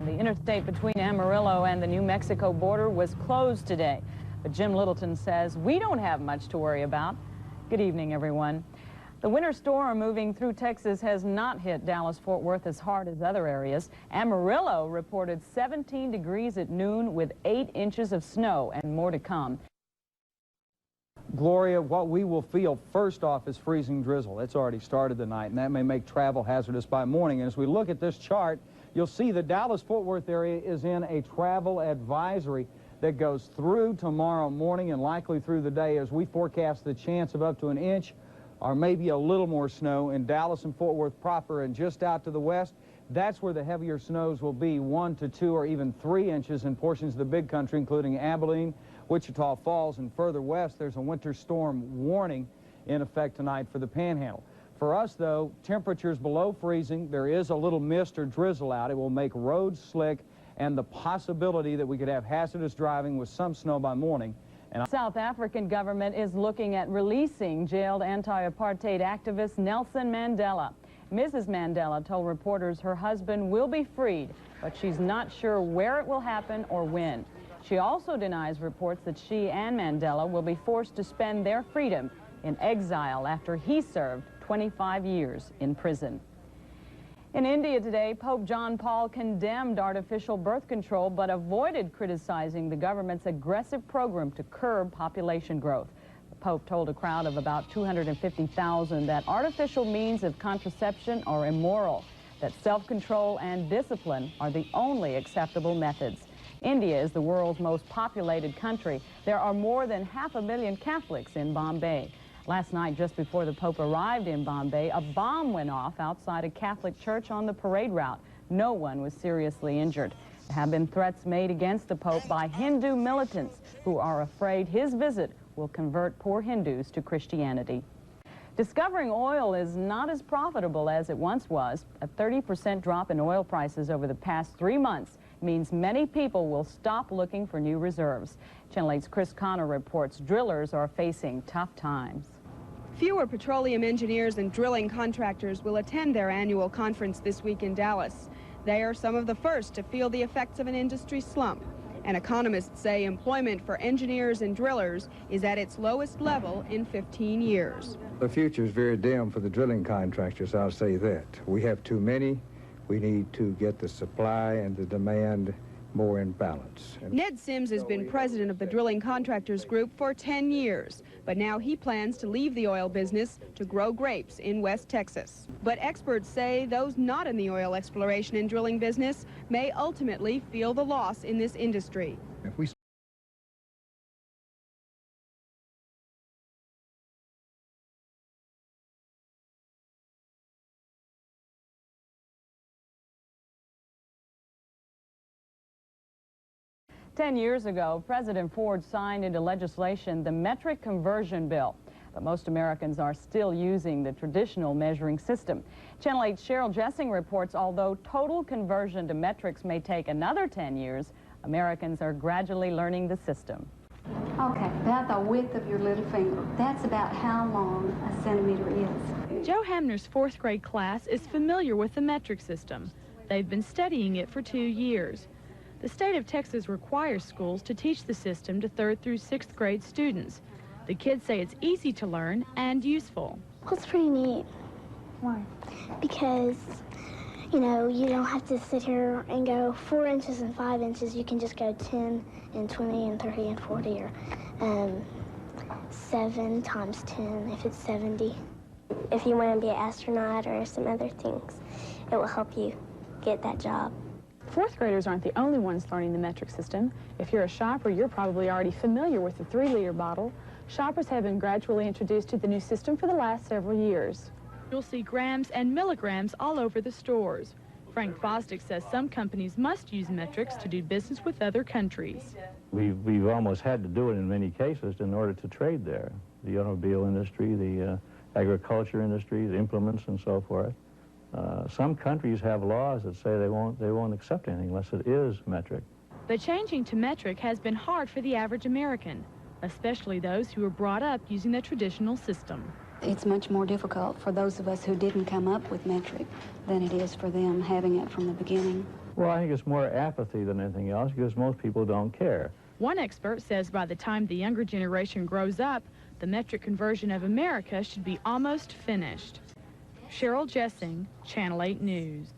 The interstate between Amarillo and the New Mexico border was closed today. But Jim Littleton says we don't have much to worry about. Good evening, everyone. The winter storm moving through Texas has not hit Dallas-Fort Worth as hard as other areas. Amarillo reported 17 degrees at noon with 8 inches of snow and more to come. Gloria, what we will feel first off is freezing drizzle. It's already started tonight, and that may make travel hazardous by morning. And as we look at this chart, you'll see the Dallas-Fort Worth area is in a travel advisory that goes through tomorrow morning and likely through the day, as we forecast the chance of up to an inch or maybe a little more snow in Dallas and Fort Worth proper, and just out to the west. That's where the heavier snows will be, 1 to 2 or even 3 inches in portions of the big country, including Abilene, Wichita Falls, and further west. There's a winter storm warning in effect tonight for the Panhandle. For us, though, temperatures below freezing. There is a little mist or drizzle out. It will make roads slick, and the possibility that we could have hazardous driving with some snow by morning. And the South African government is looking at releasing jailed anti-apartheid activist Nelson Mandela. Mrs. Mandela told reporters her husband will be freed, but she's not sure where it will happen or when. She also denies reports that she and Mandela will be forced to spend their freedom in exile after he served 25 years in prison. In India today, Pope John Paul condemned artificial birth control but avoided criticizing the government's aggressive program to curb population growth. The Pope told a crowd of about 250,000 that artificial means of contraception are immoral, that self-control and discipline are the only acceptable methods. India is the world's most populated country. There are more than 500,000 Catholics in Bombay. Last night, just before the Pope arrived in Bombay, a bomb went off outside a Catholic church on the parade route. No one was seriously injured. There have been threats made against the Pope by Hindu militants who are afraid his visit will convert poor Hindus to Christianity. Discovering oil is not as profitable as it once was. A 30% drop in oil prices over the past 3 months means many people will stop looking for new reserves. Channel 8's Chris Connor reports drillers are facing tough times. Fewer petroleum engineers and drilling contractors will attend their annual conference this week in Dallas. They are some of the first to feel the effects of an industry slump. And economists say employment for engineers and drillers is at its lowest level in 15 years. The future is very dim for the drilling contractors, I'll say that. We have too many. We need to get the supply and the demand more in balance. Ned Sims has been president of the Drilling Contractors Group for 10 years, but now he plans to leave the oil business to grow grapes in West Texas. But experts say those not in the oil exploration and drilling business may ultimately feel the loss in this industry. If we 10 years ago, President Ford signed into legislation the metric conversion bill. But most Americans are still using the traditional measuring system. Channel 8's Cheryl Jessing reports although total conversion to metrics may take another 10 years, Americans are gradually learning the system. Okay, about the width of your little finger. That's about how long a centimeter is. Joe Hamner's 4th grade class is familiar with the metric system. They've been studying it for 2 years. The state of Texas requires schools to teach the system to 3rd through 6th grade students. The kids say it's easy to learn and useful. Well, it's pretty neat. Why? Because, you know, you don't have to sit here and go 4 inches and 5 inches. You can just go 10 and 20 and 30 and 40, or 7 times 10 if it's 70. If you want to be an astronaut or some other things, it will help you get that job. 4th graders aren't the only ones learning the metric system. If you're a shopper, you're probably already familiar with the 3-liter bottle. Shoppers have been gradually introduced to the new system for the last several years. You'll see grams and milligrams all over the stores. Frank Fosdick says some companies must use metrics to do business with other countries. We've almost had to do it in many cases in order to trade there. The automobile industry, the agriculture industry, the implements and so forth. Some countries have laws that say they won't accept anything unless it is metric. But changing to metric has been hard for the average American, especially those who were brought up using the traditional system. It's much more difficult for those of us who didn't come up with metric than it is for them having it from the beginning. Well, I think it's more apathy than anything else because most people don't care. One expert says by the time the younger generation grows up, the metric conversion of America should be almost finished. Cheryl Jessing, Channel 8 News.